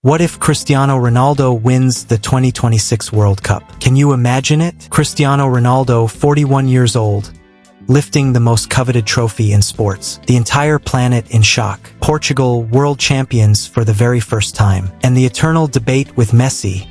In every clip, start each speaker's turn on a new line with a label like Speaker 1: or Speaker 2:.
Speaker 1: What if Cristiano Ronaldo wins the 2026 World Cup? Can you imagine it? Cristiano Ronaldo, 41 years old, lifting the most coveted trophy in sports. The entire planet in shock. Portugal, world champions for the very first time. And the eternal debate with Messi,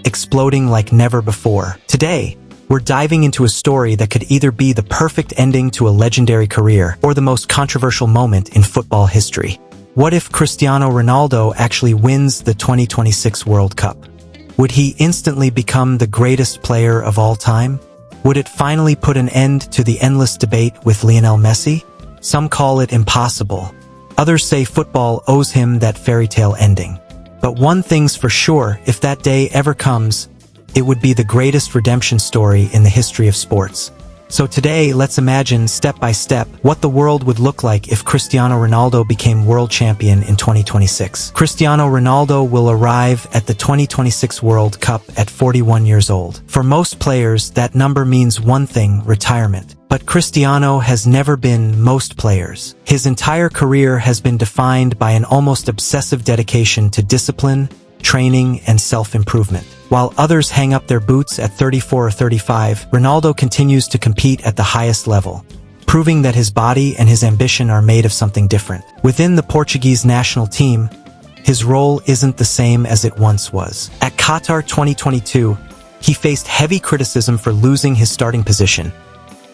Speaker 1: exploding like never before. Today, we're diving into a story that could either be the perfect ending to a legendary career or the most controversial moment in football history. What if Cristiano Ronaldo actually wins the 2026 World Cup? Would he instantly become the greatest player of all time? Would it finally put an end to the endless debate with Lionel Messi? Some call it impossible. Others say football owes him that fairy tale ending. But one thing's for sure, if that day ever comes, it would be the greatest redemption story in the history of sports. So today, let's imagine step by step what the world would look like if Cristiano Ronaldo became world champion in 2026. Cristiano Ronaldo will arrive at the 2026 World Cup at 41 years old. For most players, that number means one thing: retirement. But Cristiano has never been most players. His entire career has been defined by an almost obsessive dedication to discipline, training, and self-improvement. While others hang up their boots at 34 or 35, Ronaldo continues to compete at the highest level, proving that his body and his ambition are made of something different. Within the Portuguese national team, his role isn't the same as it once was. At Qatar 2022, he faced heavy criticism for losing his starting position,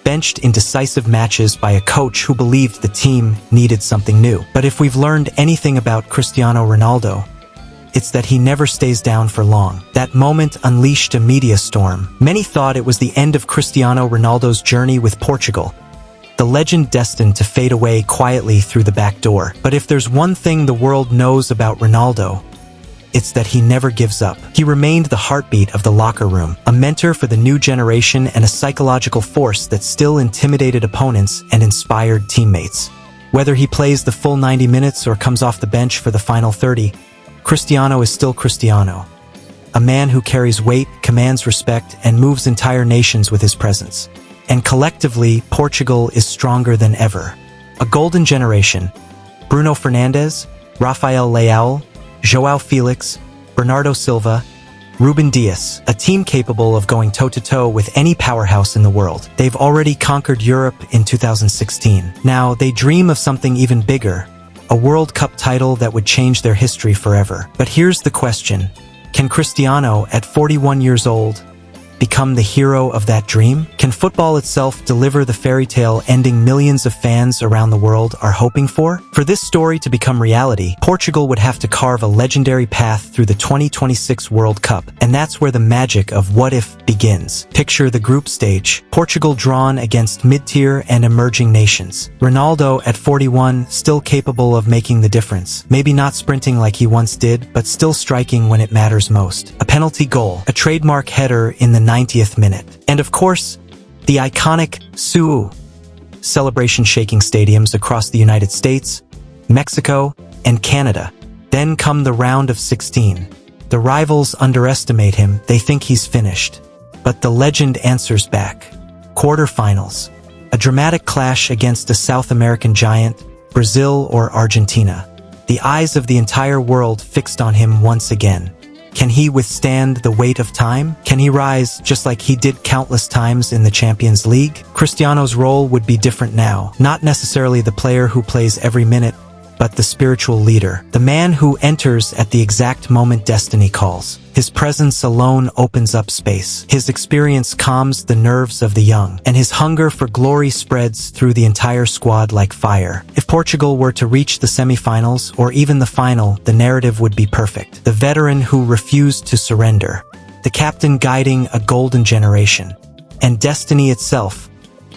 Speaker 1: benched in decisive matches by a coach who believed the team needed something new. But if we've learned anything about Cristiano Ronaldo, it's that he never stays down for long. That moment unleashed a media storm. Many thought it was the end of Cristiano Ronaldo's journey with Portugal, the legend destined to fade away quietly through the back door. But if there's one thing the world knows about Ronaldo, it's that he never gives up. He remained the heartbeat of the locker room, a mentor for the new generation and a psychological force that still intimidated opponents and inspired teammates. Whether he plays the full 90 minutes or comes off the bench for the final 30, Cristiano is still Cristiano, a man who carries weight, commands respect, and moves entire nations with his presence. And collectively, Portugal is stronger than ever. A golden generation: Bruno Fernandes, Rafael Leao, João Felix, Bernardo Silva, Ruben Dias, a team capable of going toe-to-toe with any powerhouse in the world. They've already conquered Europe in 2016. Now, they dream of something even bigger: a World Cup title that would change their history forever. But here's the question: can Cristiano, at 41 years old, become the hero of that dream? Can football itself deliver the fairy tale ending millions of fans around the world are hoping for? For this story to become reality, Portugal would have to carve a legendary path through the 2026 World Cup, and that's where the magic of what if begins. Picture the group stage: Portugal drawn against mid-tier and emerging nations. Ronaldo, at 41, still capable of making the difference. Maybe not sprinting like he once did, but still striking when it matters most. A penalty goal, a trademark header in the 90th minute. And of course, the iconic Su celebration shaking stadiums across the United States, Mexico, and Canada. Then come the round of 16. The rivals underestimate him, they think he's finished. But the legend answers back. Quarterfinals, a dramatic clash against a South American giant, Brazil or Argentina. The eyes of the entire world fixed on him once again. Can he withstand the weight of time? Can he rise just like he did countless times in the Champions League? Cristiano's role would be different now. Not necessarily the player who plays every minute, but the spiritual leader. The man who enters at the exact moment destiny calls. His presence alone opens up space. His experience calms the nerves of the young, and his hunger for glory spreads through the entire squad like fire. If Portugal were to reach the semifinals, or even the final, the narrative would be perfect. The veteran who refused to surrender. The captain guiding a golden generation. And destiny itself,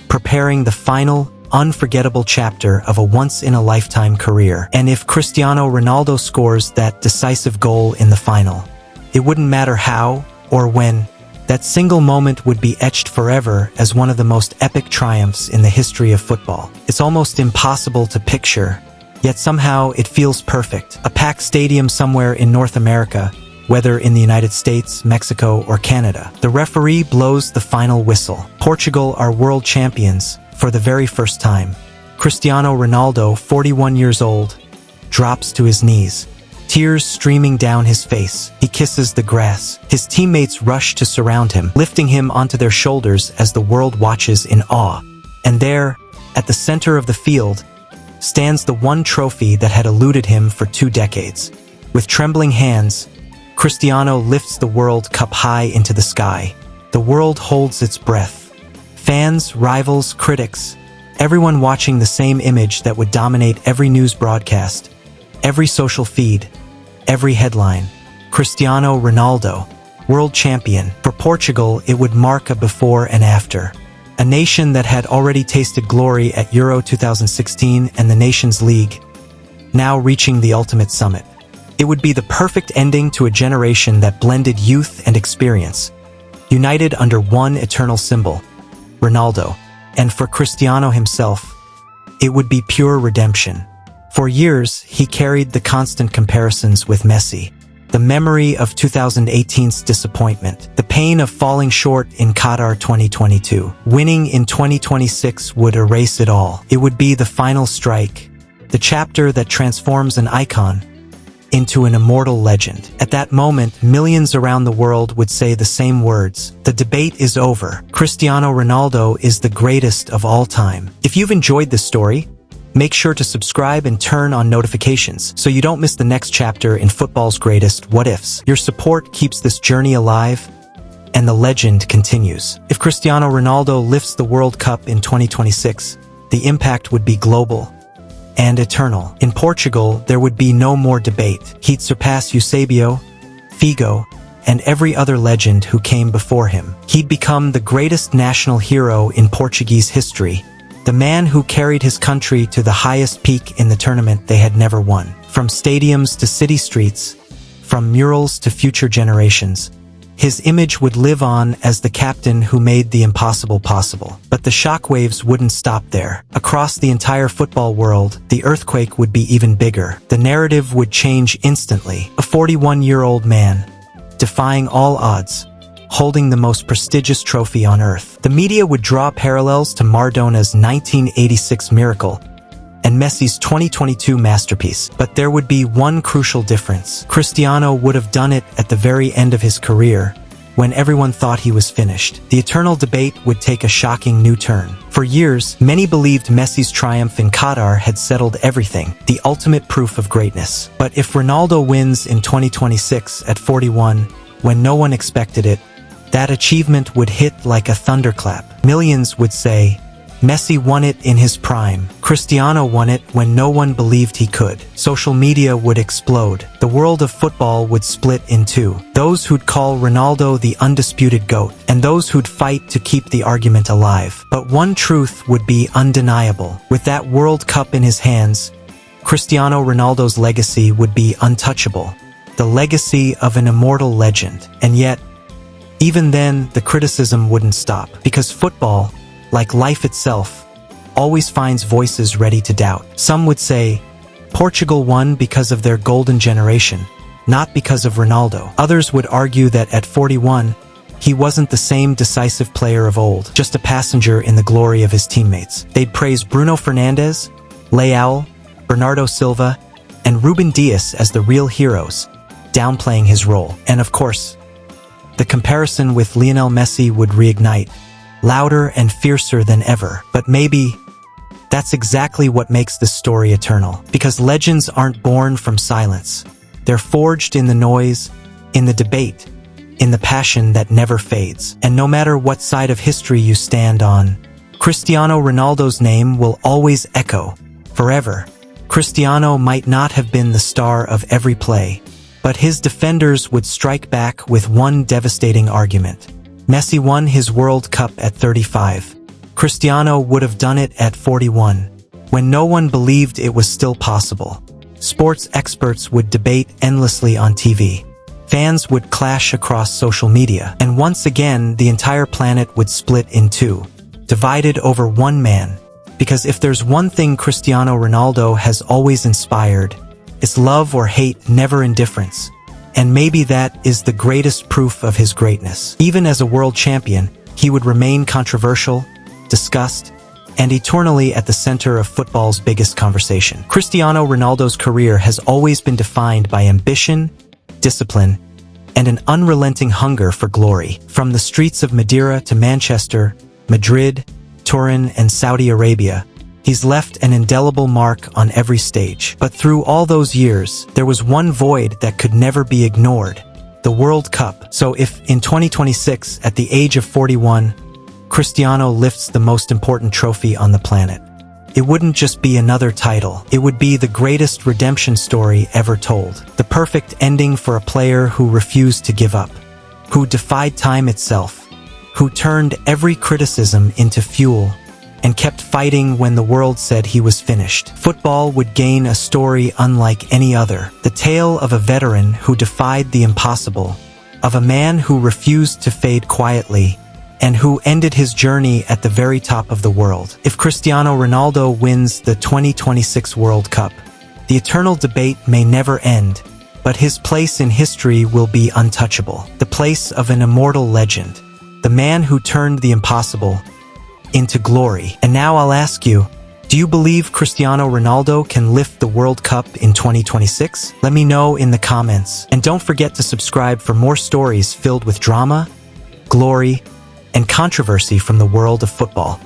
Speaker 1: preparing the final, unforgettable chapter of a once-in-a-lifetime career. And if Cristiano Ronaldo scores that decisive goal in the final, it wouldn't matter how or when. That single moment would be etched forever as one of the most epic triumphs in the history of football. It's almost impossible to picture, yet somehow it feels perfect. A packed stadium somewhere in North America, whether in the United States, Mexico, or Canada. The referee blows the final whistle. Portugal are world champions for the very first time. Cristiano Ronaldo, 41 years old, drops to his knees, tears streaming down his face. He kisses the grass. His teammates rush to surround him, lifting him onto their shoulders as the world watches in awe. And there, at the center of the field, stands the one trophy that had eluded him for 2 decades. With trembling hands, Cristiano lifts the World Cup high into the sky. The world holds its breath. Fans, rivals, critics, everyone watching the same image that would dominate every news broadcast, every social feed, every headline. Cristiano Ronaldo, world champion. For Portugal, it would mark a before and after. A nation that had already tasted glory at Euro 2016 and the Nations League, now reaching the ultimate summit. It would be the perfect ending to a generation that blended youth and experience, united under one eternal symbol, Ronaldo. And for Cristiano himself, it would be pure redemption. For years, he carried the constant comparisons with Messi. The memory of 2018's disappointment, the pain of falling short in Qatar 2022. Winning in 2026 would erase it all. It would be the final strike, the chapter that transforms an icon into an immortal legend. At that moment, millions around the world would say the same words. The debate is over. Cristiano Ronaldo is the greatest of all time. If you've enjoyed this story, make sure to subscribe and turn on notifications so you don't miss the next chapter in football's greatest what-ifs. Your support keeps this journey alive, and the legend continues. If Cristiano Ronaldo lifts the World Cup in 2026, the impact would be global and eternal. In Portugal, there would be no more debate. He'd surpass Eusebio, Figo, and every other legend who came before him. He'd become the greatest national hero in Portuguese history, the man who carried his country to the highest peak in the tournament they had never won. From stadiums to city streets, from murals to future generations, his image would live on as the captain who made the impossible possible. But the shockwaves wouldn't stop there. Across the entire football world, the earthquake would be even bigger. The narrative would change instantly. A 41-year-old man, defying all odds, holding the most prestigious trophy on earth. The media would draw parallels to Maradona's 1986 miracle and Messi's 2022 masterpiece. But there would be one crucial difference. Cristiano would have done it at the very end of his career, when everyone thought he was finished. The eternal debate would take a shocking new turn. For years, many believed Messi's triumph in Qatar had settled everything, the ultimate proof of greatness. But if Ronaldo wins in 2026 at 41, when no one expected it, that achievement would hit like a thunderclap. Millions would say, Messi won it in his prime. Cristiano won it when no one believed he could. Social media would explode. The world of football would split in two. Those who'd call Ronaldo the undisputed GOAT, and those who'd fight to keep the argument alive. But one truth would be undeniable. With that World Cup in his hands, Cristiano Ronaldo's legacy would be untouchable. The legacy of an immortal legend. And yet, even then, the criticism wouldn't stop. Because football, like life itself, always finds voices ready to doubt. Some would say, Portugal won because of their golden generation, not because of Ronaldo. Others would argue that at 41, he wasn't the same decisive player of old, just a passenger in the glory of his teammates. They'd praise Bruno Fernandes, Leao, Bernardo Silva, and Ruben Dias as the real heroes, downplaying his role. And of course, the comparison with Lionel Messi would reignite, louder and fiercer than ever. But maybe that's exactly what makes this story eternal. Because legends aren't born from silence. They're forged in the noise, in the debate, in the passion that never fades. And no matter what side of history you stand on, Cristiano Ronaldo's name will always echo, forever. Cristiano might not have been the star of every play, but his defenders would strike back with one devastating argument. Messi won his World Cup at 35. Cristiano would have done it at 41, when no one believed it was still possible. Sports experts would debate endlessly on TV. Fans would clash across social media, and once again, the entire planet would split in two, divided over one man. Because if there's one thing Cristiano Ronaldo has always inspired, it's love or hate, never indifference. And maybe that is the greatest proof of his greatness. Even as a world champion, he would remain controversial, discussed, and eternally at the center of football's biggest conversation. Cristiano Ronaldo's career has always been defined by ambition, discipline, and an unrelenting hunger for glory. From the streets of Madeira to Manchester, Madrid, Turin, and Saudi Arabia, he's left an indelible mark on every stage. But through all those years, there was one void that could never be ignored: the World Cup. So if in 2026, at the age of 41, Cristiano lifts the most important trophy on the planet, it wouldn't just be another title. It would be the greatest redemption story ever told. The perfect ending for a player who refused to give up, who defied time itself, who turned every criticism into fuel, and kept fighting when the world said he was finished. Football would gain a story unlike any other. The tale of a veteran who defied the impossible, of a man who refused to fade quietly, and who ended his journey at the very top of the world. If Cristiano Ronaldo wins the 2026 World Cup, the eternal debate may never end, but his place in history will be untouchable. The place of an immortal legend, the man who turned the impossible into glory. And now I'll ask you, do you believe Cristiano Ronaldo can lift the World Cup in 2026? Let me know in the comments. And don't forget to subscribe for more stories filled with drama, glory, and controversy from the world of football.